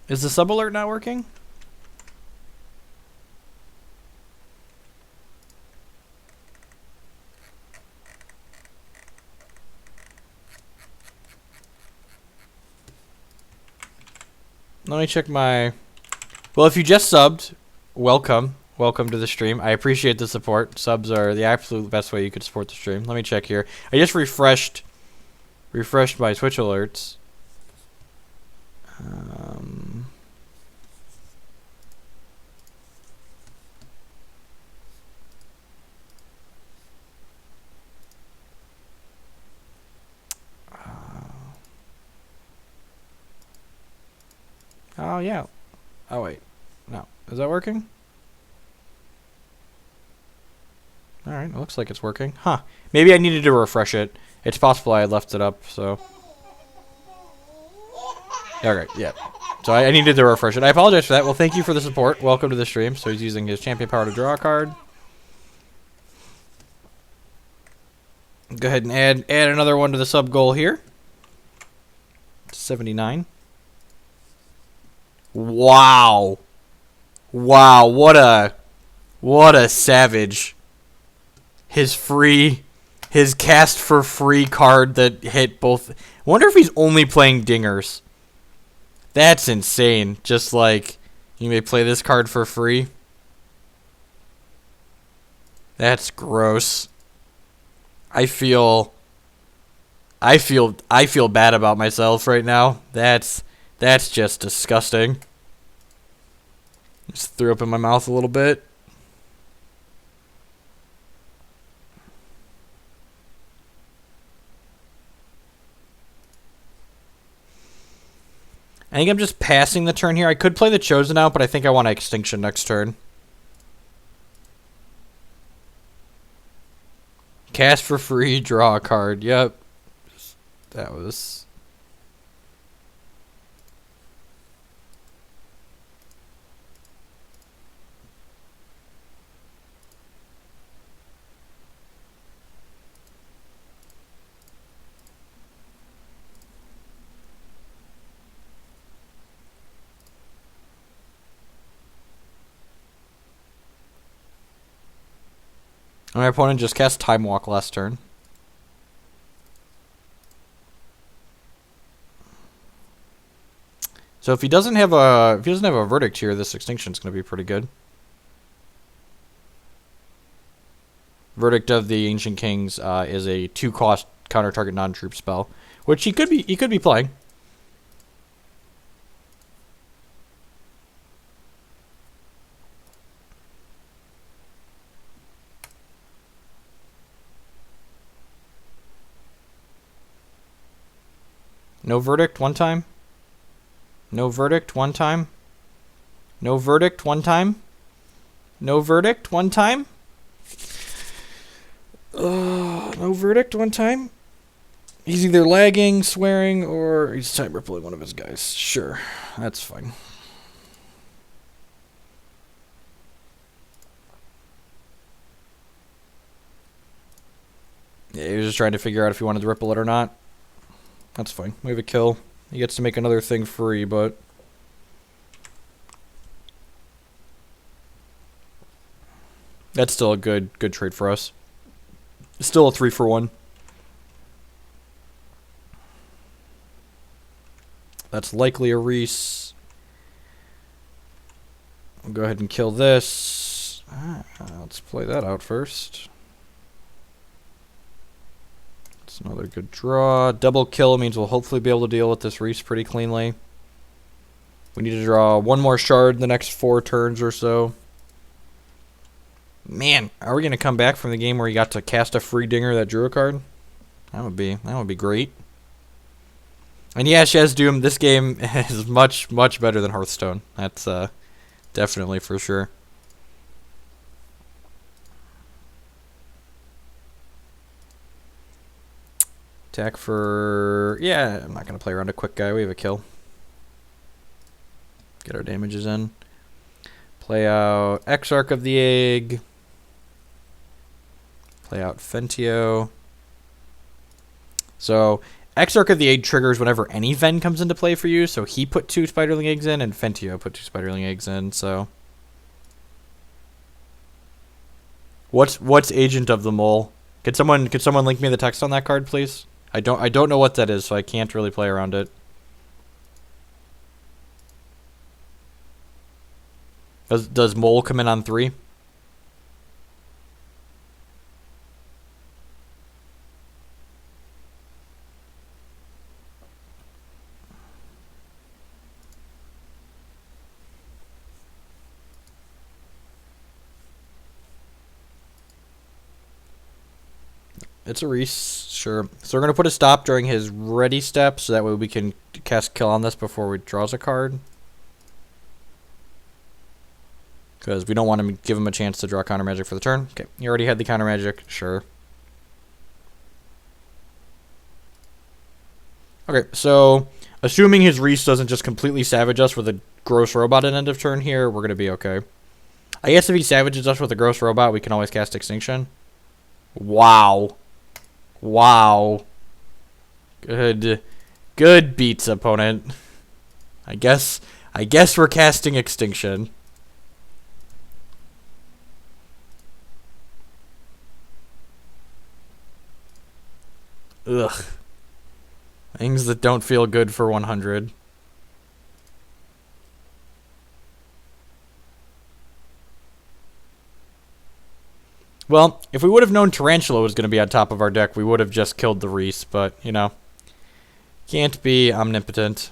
Is the sub alert not working? Let me check my... Well, if you just subbed, welcome. Welcome to the stream. I appreciate the support. Subs are the absolute best way you could support the stream. Let me check here. I just refreshed my Twitch alerts. Oh, yeah. Oh, wait. No. Is that working? Alright, it looks like it's working. Huh. Maybe I needed to refresh it. It's possible I had left it up, so... Alright, yeah. So I needed to refresh it. I apologize for that. Well, thank you for the support. Welcome to the stream. So he's using his champion power to draw a card. Go ahead and add another one to the sub goal here. 79. Wow. Wow, what a savage. His cast for free card that hit both. Wonder if he's only playing dingers. That's insane. Just like, you may play this card for free. That's gross. I feel bad about myself right now. That's just disgusting. Just threw up in my mouth a little bit. I think I'm just passing the turn here. I could play the Chosen out, but I think I want Extinction next turn. Cast for free, draw a card. Yep. That was... My opponent just cast Time Walk last turn. So if he doesn't have a verdict here, this Extinction's going to be pretty good. Verdict of the Ancient Kings is a 2-cost counter target non-troop spell, which he could be playing. No verdict one time. No verdict one time. No verdict one time. No verdict one time. No verdict one time. He's either lagging, swearing, or he's time rippling one of his guys. Sure, that's fine. Yeah, he was just trying to figure out if he wanted to ripple it or not. That's fine. We have a kill. He gets to make another thing free, but... That's still a good trade for us. It's still a 3-for-1. That's likely a Reese. I'll go ahead and kill this. Let's play that out first. That's another good draw. Double kill means we'll hopefully be able to deal with this Reese pretty cleanly. We need to draw one more shard in the next 4 turns or so. Man, are we going to come back from the game where you got to cast a free dinger that drew a card? That would be great. And yeah, Shazdoom, this game is much better than Hearthstone. That's definitely for sure. Attack for... Yeah, I'm not going to play around a quick guy. We have a kill. Get our damages in. Play out Exarch of the Egg. Play out Fentio. So, Exarch of the Age triggers whenever any Ven comes into play for you, so he put 2 Spiderling eggs in, and Fentio put 2 Spiderling eggs in, so... What's Agent of the Mole? Could someone link me the text on that card, please? I don't know what that is, so I can't really play around it. Does Mole come in on 3? It's a Reese, sure. So we're going to put a stop during his ready step, so that way we can cast Kill on this before he draws a card. Because we don't want to give him a chance to draw counter magic for the turn. Okay, you already had the counter magic, sure. Okay, so assuming his Reese doesn't just completely savage us with a gross robot at end of turn here, we're going to be okay. I guess if he savages us with a gross robot, we can always cast Extinction. Wow. Wow. Good beats, opponent. I guess we're casting Extinction. Ugh. Things that don't feel good for 100. Well, if we would have known Tarantula was going to be on top of our deck, we would have just killed the Reese, but, you know, can't be omnipotent.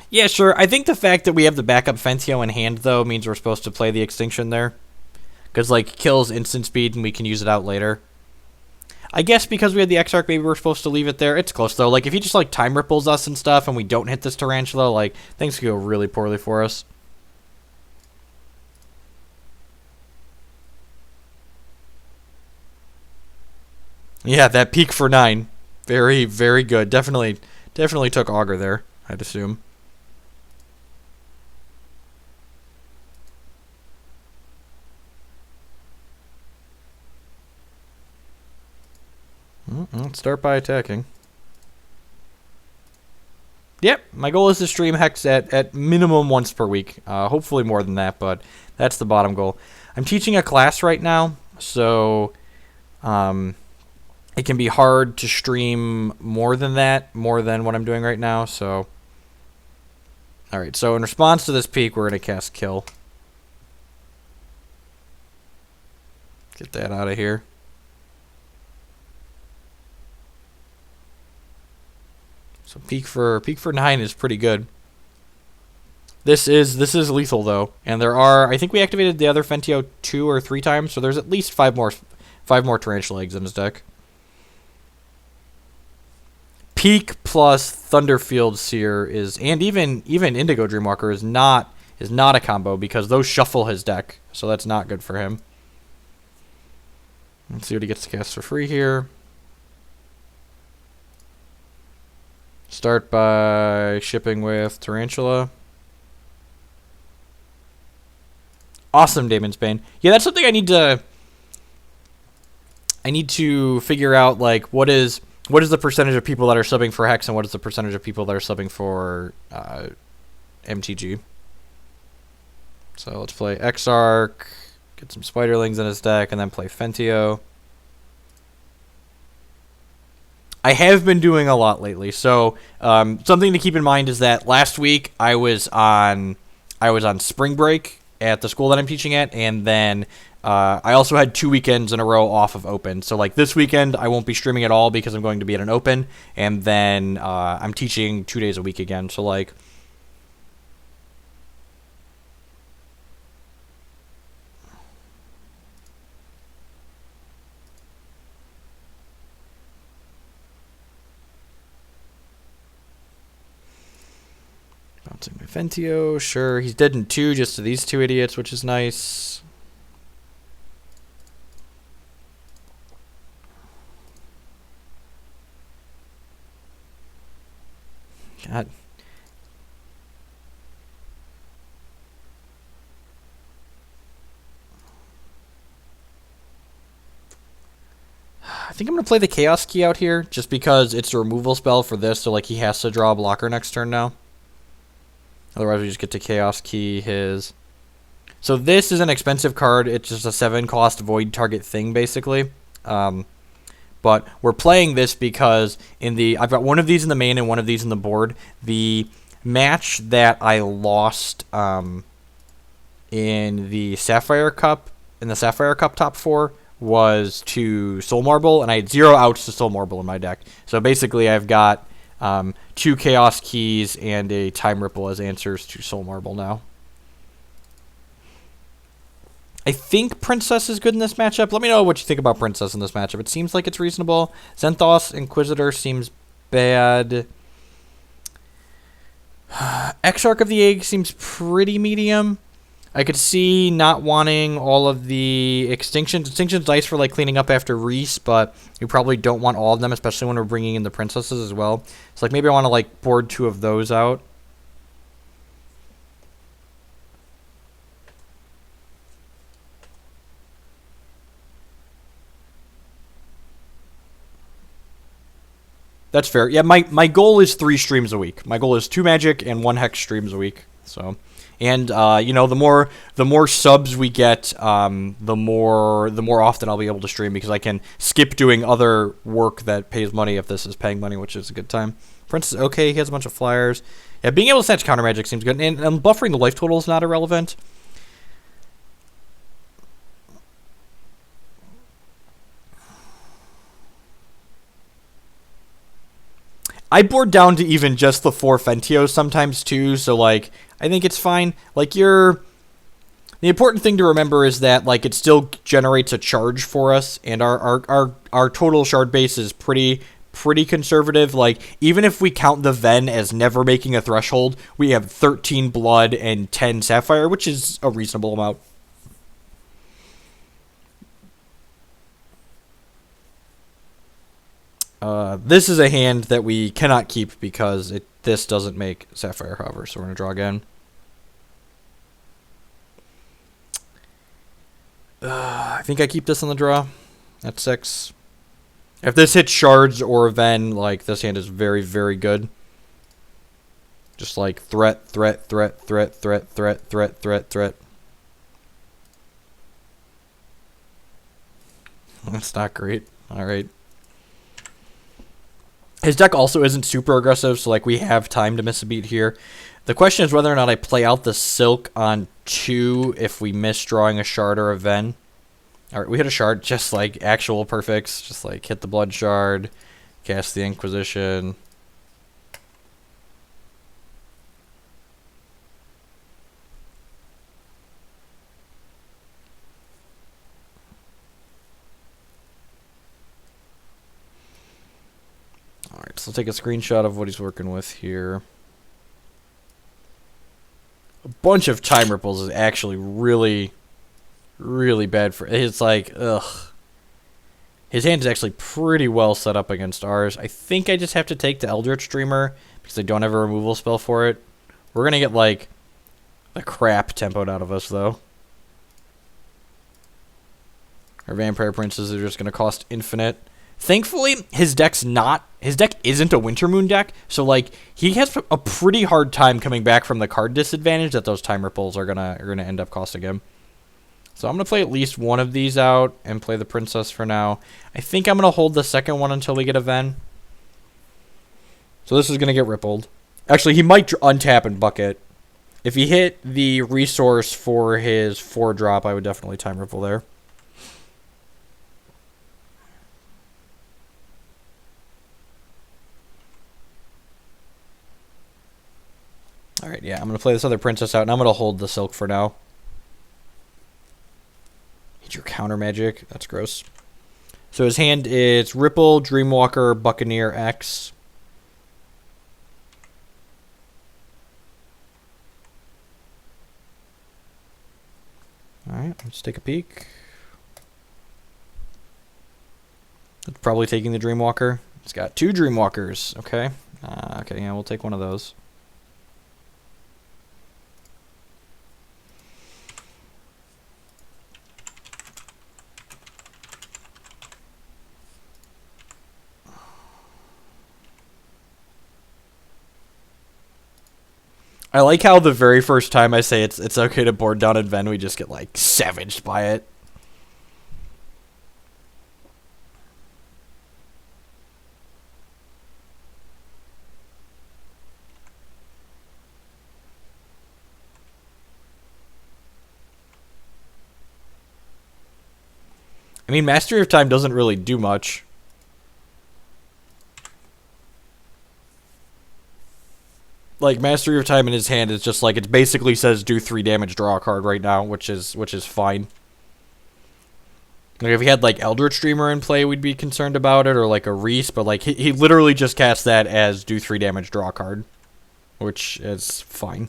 Yeah, sure. I think the fact that we have the backup Fentio in hand, though, means we're supposed to play the Extinction there. Because, like, kills instant speed and we can use it out later. I guess because we had the Exarch, maybe we're supposed to leave it there. It's close, though. Like, if he just, like, time ripples us and stuff and we don't hit this Tarantula, like, things could go really poorly for us. Yeah, that peak for 9. Very, very good. Definitely took Augur there, I'd assume. Let's start by attacking. Yep, my goal is to stream Hex at minimum once per week. Hopefully more than that, but that's the bottom goal. I'm teaching a class right now, so it can be hard to stream more than what I'm doing right now, so... Alright, so in response to this peak, we're going to cast Kill. Get that out of here. So peak for 9 is pretty good. This is lethal though, and there are, I think we activated the other Fentio 2 or 3 times, so there's at least 5 more Tarantula eggs in his deck. Peak plus Thunderfield Seer is, and even Indigo Dreamwalker is not a combo because those shuffle his deck, so that's not good for him. Let's see what he gets to cast for free here. Start by shipping with Tarantula. Awesome, Damon's Bane. Yeah, that's something I need to figure out, like, what is the percentage of people that are subbing for Hex and what is the percentage of people that are subbing for MTG. So let's play Exarch, get some Spiderlings in his deck, and then play Fentio. I have been doing a lot lately, so something to keep in mind is that last week I was on spring break at the school that I'm teaching at, and then I also had 2 weekends in a row off of Open. So like this weekend I won't be streaming at all because I'm going to be at an Open, and then I'm teaching 2 days a week again. So like bouncing my Fentio, sure. He's dead in 2 just to these 2 idiots, which is nice. God. think I'm going to play the Chaos Key out here, just because it's a removal spell for this, so, like, he has to draw a blocker next turn now. Otherwise, we just get to Chaos Key his... So this is an expensive card. It's just a 7-cost void target thing, basically. But we're playing this because I've got one of these in the main and one of these in the board. The match that I lost in the Sapphire Cup, top 4, was to Soul Marble, and I had 0 outs to Soul Marble in my deck. So basically I've got 2 Chaos Keys and a Time Ripple as answers to Soul Marble now. I think Princess is good in this matchup. Let me know what you think about Princess in this matchup. It seems like it's reasonable. Zenthos Inquisitor seems bad. Exarch of the Egg seems pretty medium. I could see not wanting all of the Extinctions. Extinction's nice for like cleaning up after Reese, but you probably don't want all of them, especially when we're bringing in the Princesses as well. So like maybe I want to like board 2 of those out. That's fair. Yeah, my goal is 3 streams a week. My goal is 2 Magic and 1 Hex streams a week. So, and you know, the more subs we get, the more often I'll be able to stream, because I can skip doing other work that pays money if this is paying money, which is a good time. Prince is okay. He has a bunch of flyers. Yeah, being able to snatch counter magic seems good, and buffering the life total is not irrelevant. I board down to even just the 4 Fentios sometimes too, so like I think it's fine. Like the important thing to remember is that like it still generates a charge for us, and our total shard base is pretty conservative. Like even if we count the Ven as never making a threshold, we have 13 blood and 10 sapphire, which is a reasonable amount. This is a hand that we cannot keep because this doesn't make Sapphire hover, so we're going to draw again. I think I keep this on the draw. That's 6. If this hits shards or Ven, like, this hand is very, very good. Just like threat. That's not great. Alright. His deck also isn't super aggressive, so like we have time to miss a beat here. The question is whether or not I play out the Silk on 2 if we miss drawing a shard or a Ven. Alright, we hit a shard, just like actual perfects. Just like hit the Blood Shard, cast the Inquisition. Alright, so I'll take a screenshot of what he's working with here. A bunch of Time Ripples is actually really, really bad for... It's like, ugh. His hand is actually pretty well set up against ours. I think I just have to take the Eldritch Dreamer because I don't have a removal spell for it. We're going to get, like, the crap tempoed out of us, though. Our Vampire Princes are just going to cost infinite. Thankfully, his deck isn't a Wintermoon deck, so like he has a pretty hard time coming back from the card disadvantage that those Time Ripples are gonna end up costing him. So I'm gonna play at least one of these out and play the Princess for now. I think I'm gonna hold the second one until we get a Ven. So this is gonna get rippled. Actually, he might untap and bucket. If he hit the resource for his 4-drop, I would definitely Time Ripple there. Alright, yeah, I'm going to play this other Princess out, and I'm going to hold the Silk for now. Hit your counter magic. That's gross. So his hand is Ripple, Dreamwalker, Buccaneer, X. Alright, let's take a peek. It's probably taking the Dreamwalker. It's got 2 Dreamwalkers. Okay. Okay, yeah, we'll take one of those. I like how the very first time I say it's okay to board down and Ven, we just get like savaged by it. I mean, Mastery of Time doesn't really do much. Like, Mastery of Time in his hand is just like, it basically says do 3 damage, draw a card right now, which is fine. Like, if he had, like, Eldritch Dreamer in play, we'd be concerned about it, or, like, a Reese, but, like, he literally just casts that as do 3 damage, draw a card, which is fine.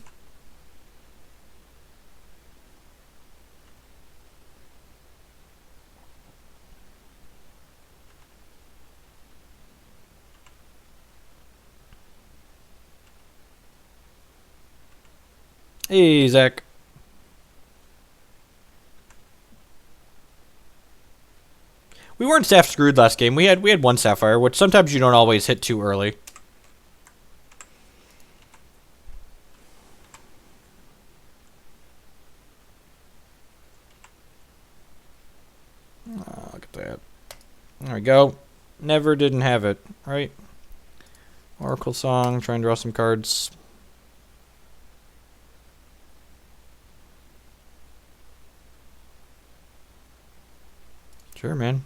Hey, Zach. We weren't staff screwed last game. We had 1 Sapphire, which sometimes you don't always hit too early. Oh, look at that. There we go. Never didn't have it, right? Oracle Song, try and draw some cards. Sure, man.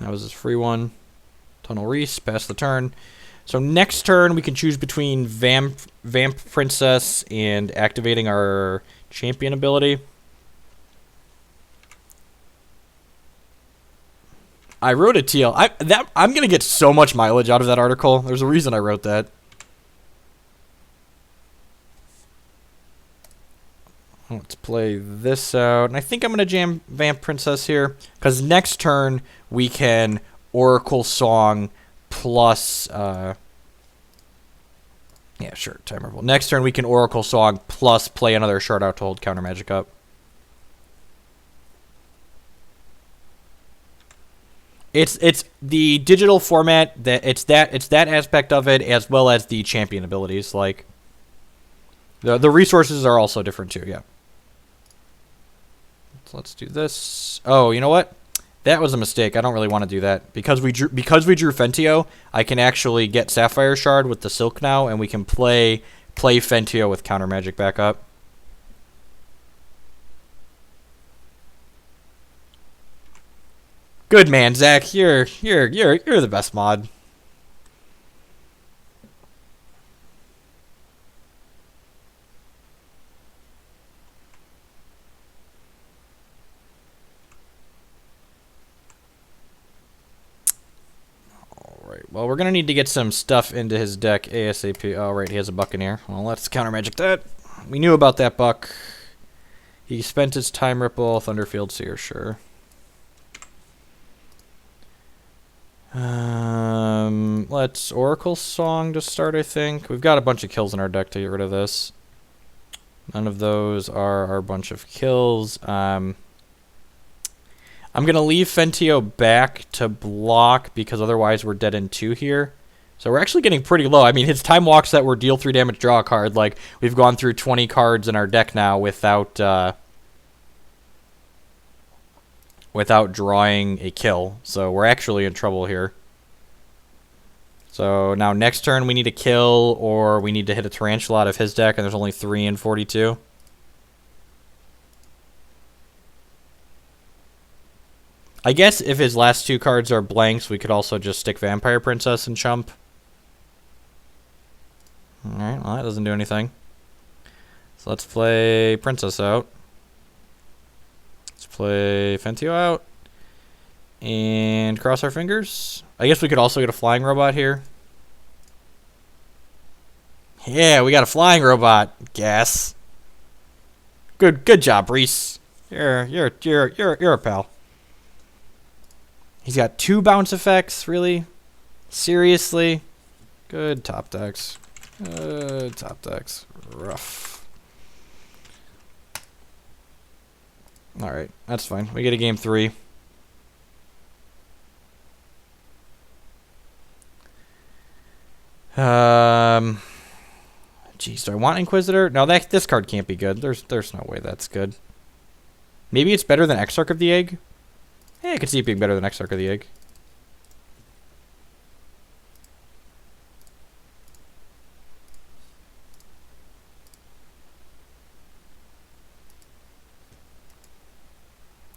That was his free one. Tunnel Reese, pass the turn. So next turn, we can choose between Vamp Princess and activating our champion ability. I wrote a TL. I'm gonna get so much mileage out of that article. There's a reason I wrote that. Let's play this out. And I think I'm going to jam Vamp Princess here. Because next turn, we can Oracle Song plus... yeah, sure, Time Revel. Next turn, we can Oracle Song plus play another shard out to hold Counter Magic up. It's the digital format, it's that aspect of it, as well as the champion abilities. Like, the resources are also different too, yeah. So let's do this. Oh, you know what? That was a mistake. I don't really want to do that. Because we drew Fentio, I can actually get Sapphire Shard with the Silk now, and we can play Fentio with Counter Magic back up. Good man, Zach. You're the best mod. Well, we're going to need to get some stuff into his deck ASAP. Oh, right, he has a Buccaneer. Well, let's Counter Magic that. We knew about that Buck. He spent his Time Ripple, Thunderfield Seer, sure. Let's Oracle Song to start, I think. We've got a bunch of kills in our deck to get rid of this. None of those are our bunch of kills. I'm going to leave Fentio back to block because otherwise we're dead in 2 here. So we're actually getting pretty low. I mean, his Time Walks that were deal 3 damage, draw a card. Like, we've gone through 20 cards in our deck now without drawing a kill. So we're actually in trouble here. So now next turn we need to kill or we need to hit a Tarantula out of his deck, and there's only 3 in 42. I guess if his last 2 cards are blanks, we could also just stick Vampire Princess and chump. Alright, well that doesn't do anything. So let's play Princess out. Let's play Fentio out. And cross our fingers. I guess we could also get a Flying Robot here. Yeah, we got a Flying Robot. Gas. Good job, Reese. You're a pal. He's got 2 bounce effects, really? Seriously? Good top decks. Good top decks. Rough. Alright, that's fine. We get a game 3. Jeez, do I want Inquisitor? No, this card can't be good. There's no way that's good. Maybe it's better than Exarch of the Egg? Yeah, I could see it being better than Exarch of the Egg.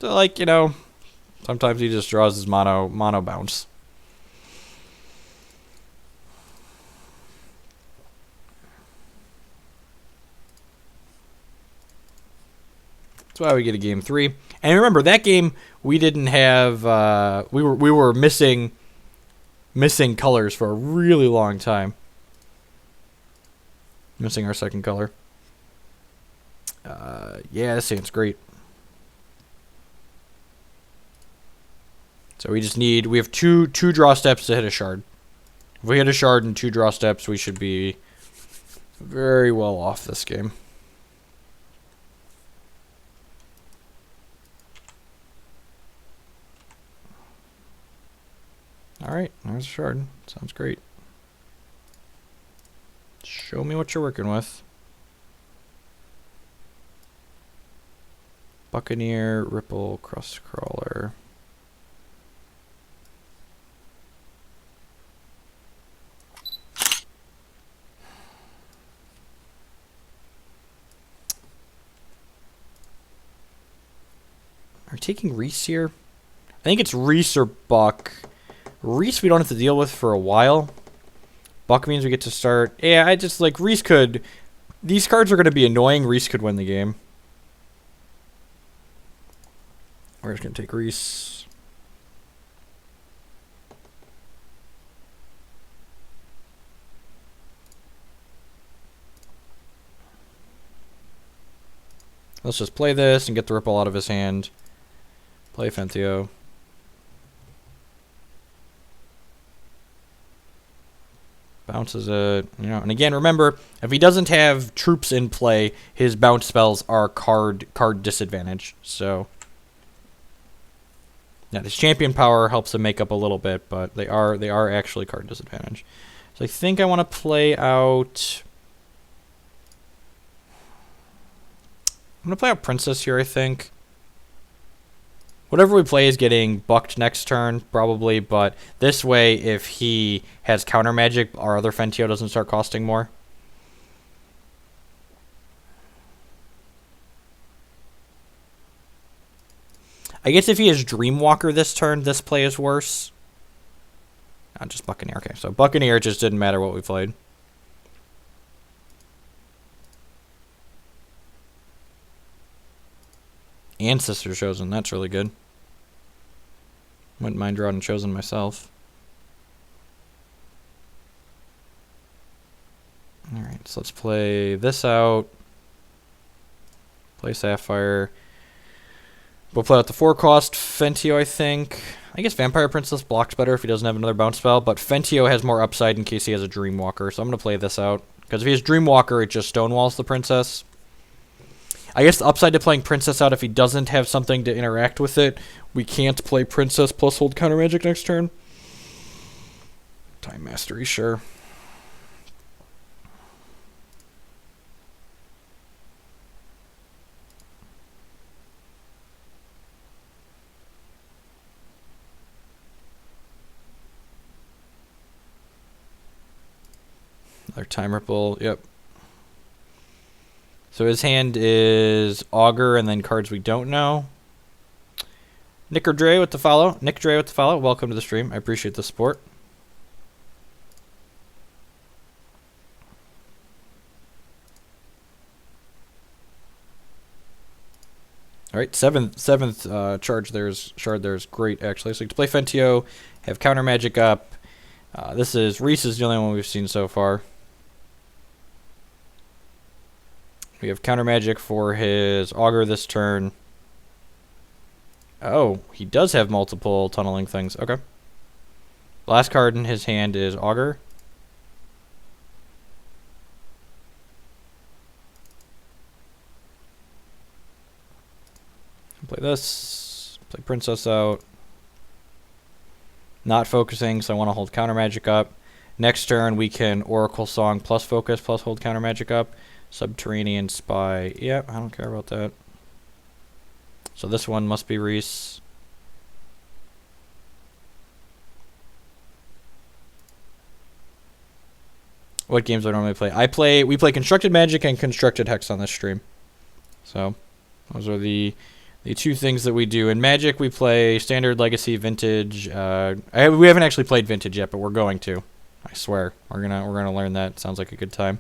So, like, you know, sometimes he just draws his mono bounce. That's why we get a game 3. And remember, that game we didn't have. We were missing colors for a really long time. Missing our second color. Yeah, this seems great. So we have two draw steps to hit a shard. If we hit a shard and 2 draw steps, we should be very well off this game. Alright, there's a shard. Sounds great. Show me what you're working with. Buccaneer, Ripple, Crustcrawler. Are we taking Reese here? I think it's Reese or Buck. Reese we don't have to deal with for a while. Buck means we get to start. Yeah, I just like Reese could. These cards are going to be annoying. Reese could win the game. We're just going to take Reese. Let's just play this and get the Ripple out of his hand. Play Fentio. Bounces it, you know. And again, remember, if he doesn't have troops in play, his bounce spells are card disadvantage. So, yeah, his champion power helps him make up a little bit, but they are actually card disadvantage. So I think I want to play out. I'm gonna play out Princess here. I think. Whatever we play is getting bucked next turn, probably, but this way, if he has counter magic, our other Fentio doesn't start costing more. I guess if he has Dreamwalker this turn, this play is worse. Not just Buccaneer. Okay, so Buccaneer just didn't matter what we played. And Sister Chosen, that's really good. Wouldn't mind drawing Chosen myself. Alright, so let's play this out. Play Sapphire. We'll play out the 4-cost Fentio, I think. I guess Vampire Princess blocks better if he doesn't have another bounce spell, but Fentio has more upside in case he has a Dreamwalker, so I'm going to play this out. Because if he has Dreamwalker, it just stonewalls the Princess. I guess the upside to playing Princess out, if he doesn't have something to interact with it, we can't play Princess plus hold counter magic next turn. Time Mastery, sure. Another Time Ripple, yep. So his hand is Augur and then cards we don't know. Nick or Dre with the follow. Nick Dre with the follow. Welcome to the stream. I appreciate the support. All right, seventh shard there is great actually. So you can play Fentio, have counter magic up. This is Reese is the only one we've seen so far. We have counter magic for his Augur this turn. Oh, he does have multiple tunneling things. Okay. Last card in his hand is Augur. Play this. Play Princess out. Not focusing, so I want to hold counter magic up. Next turn, we can Oracle Song plus Focus plus hold counter magic up. Subterranean Spy. Yep, I don't care about that. So this one must be Reese. What games do I normally play? We play Constructed Magic and Constructed Hex on this stream. So those are the two things that we do. In Magic, we play Standard, Legacy, Vintage. We haven't actually played Vintage yet, but we're going to. I swear, we're gonna learn that. Sounds like a good time.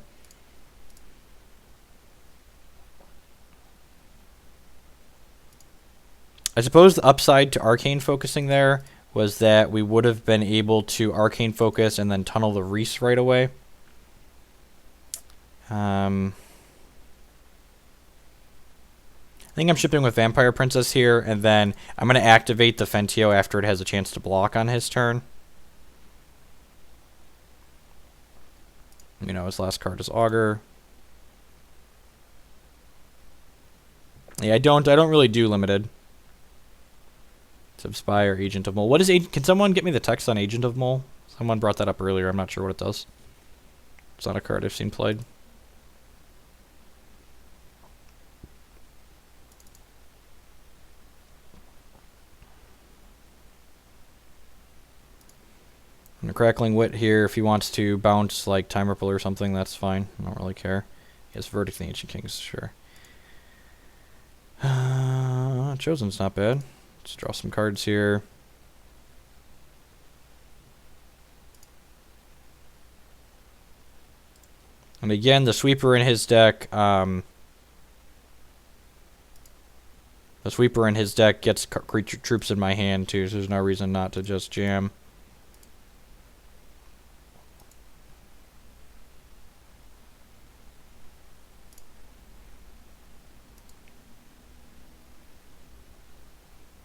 I suppose the upside to Arcane focusing there was that we would have been able to Arcane focus and then tunnel the Reese right away. I think I'm shipping with Vampire Princess here, and then I'm going to activate the Fentio after it has a chance to block on his turn. You know, his last card is Augur. Yeah, I don't really do limited. Subspire, Agent of Mole. What is can someone get me the text on Agent of Mole? Someone brought that up earlier. I'm not sure what it does. It's not a card I've seen played. And a Crackling Wit here. If he wants to bounce like Time Ripple or something, that's fine. I don't really care. Yes, Verdict the Ancient Kings, sure. Chosen's not bad. Let's draw some cards here. And again, the Sweeper in his deck. The Sweeper in his deck gets creature troops in my hand too, so there's no reason not to just jam.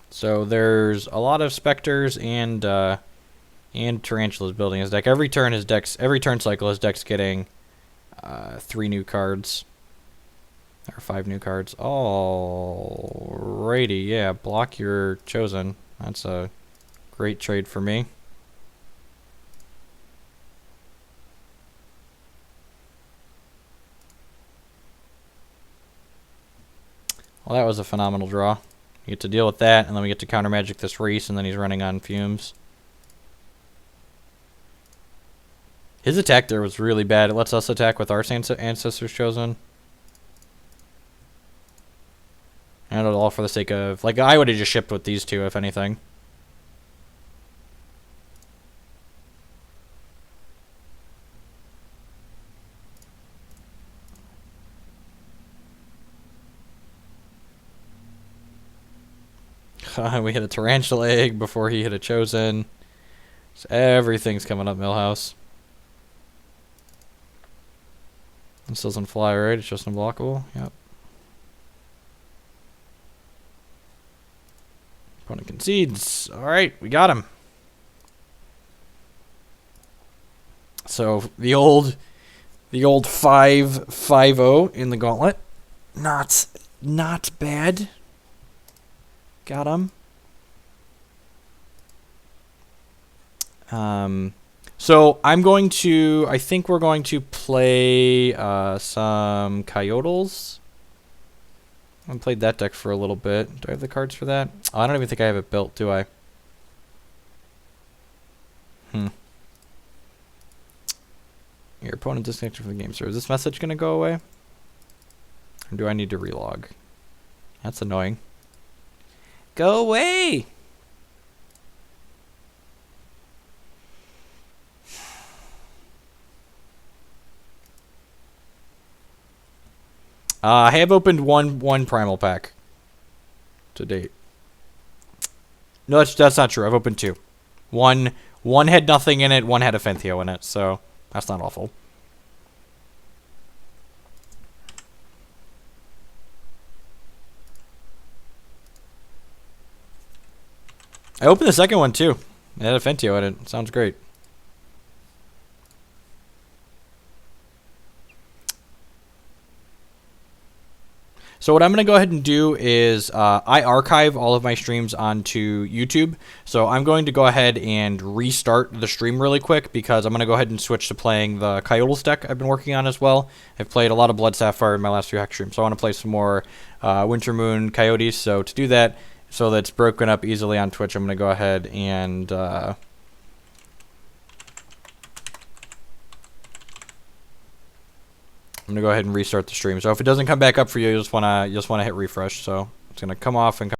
So there's a lot of Specters and Tarantulas building his deck. Every turn cycle his deck's getting 3 new cards. Or 5 new cards. Alrighty, yeah, block your Chosen. That's a great trade for me. Well, that was a phenomenal draw. We get to deal with that, and then we get to counter magic this Reese, and then he's running on fumes. His attack there was really bad. It lets us attack with our Ancestors Chosen. And it all for the sake of... Like, I would have just shipped with these two, if anything. We hit a Tarantula Egg before he hit a Chosen. So everything's coming up, Millhouse. This doesn't fly, right? It's just unblockable. Yep. Opponent concedes. Alright, we got him. So the old 5-5-0 in the gauntlet. Not bad. Got him. So I think we're going to play some Coyotls. I haven't played that deck for a little bit. Do I have the cards for that? Oh, I don't even think I have it built, do I? Your opponent disconnected from the game. So is this message going to go away? Or do I need to relog? That's annoying. Go away! I have opened one primal pack to date. No, that's not true. I've opened 2. One had nothing in it. One had a Fenthio in it. So that's not awful. I opened the second one too. It had a Fentio in it. Sounds great. So what I'm going to go ahead and do is I archive all of my streams onto YouTube. So I'm going to go ahead and restart the stream really quick because I'm going to go ahead and switch to playing the Coyotes deck I've been working on as well. I've played a lot of Blood-Sapphire in my last few Hex streams, so I want to play some more Winter Moon Coyotes. So to do that, so that it's broken up easily on Twitch, I'm going to go ahead and I'm gonna go ahead and restart the stream. So if it doesn't come back up for you, you just wanna hit refresh. So it's gonna come off and come